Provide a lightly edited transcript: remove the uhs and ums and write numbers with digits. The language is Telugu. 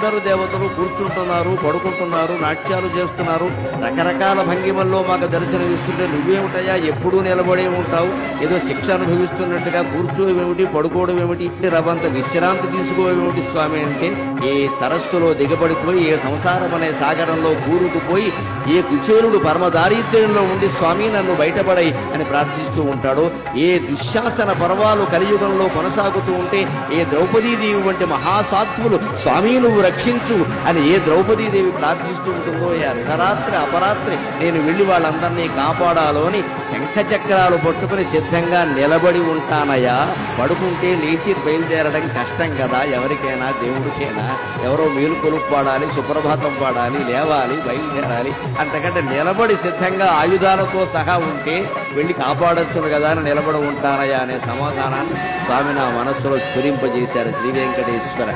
అందరూ దేవతలు కూర్చుంటున్నారు, పడుకుంటున్నారు, నాట్యాలు చేస్తున్నారు, రకరకాల భంగిమల్లో మాకు దర్శనమిస్తుంటే నువ్వేమిటయా ఎప్పుడూ నిలబడే ఉంటావు, ఏదో శిక్ష అనుభవిస్తున్నట్టుగా కూర్చోవేమిటి, పడుకోవడం ఏమిటి, రవంత విశ్రాంతి తీసుకోవేమిటి స్వామి అంటే, ఏ సరస్సులో దిగబడిపోయి ఏ సంసారం అనే సాగరంలో కూరుకుపోయి ఏ కుచేరుడు పరమదారిద్ర్యంలో ఉండి స్వామి నన్ను బయటపడై అని ప్రార్థిస్తూ ఉంటాడో, ఏ దుశ్శాసన పర్వాలు కలియుగంలో కొనసాగుతూ ఉంటే ఏ ద్రౌపదీదేవి వంటి మహాసాత్వులు స్వామి నువ్వు రక్షించు అని ఏ ద్రౌపదీదేవి ప్రార్థిస్తూ ఉంటుందో, ఏ అర్ధరాత్రి అపరాత్రి నేను వెళ్లి వాళ్ళందరినీ కాపాడాలో అని శంఖ చక్రాలు పట్టుకుని సిద్ధంగా నిలబడి ఉంటానయ్యా. పడుకుంటే లేచి బయలుదేరడం కష్టం కదా, ఎవరికైనా దేవుడికైనా. ఎవరో మేలుకొలుపు పాడాలి, సుప్రభాతం పాడాలి, లేవాలి, బయలుదేరాలి. అంతకంటే నిలబడి సిద్ధంగా ఆయుధాలతో సహా ఉంటే వెళ్ళి కాపాడొచ్చును కదా అని నిలబడి ఉంటానయ్యా అనే సమాధానాన్ని స్వామి నా మనస్సులో స్ఫురింపజేశారు శ్రీ వెంకటేశ్వర.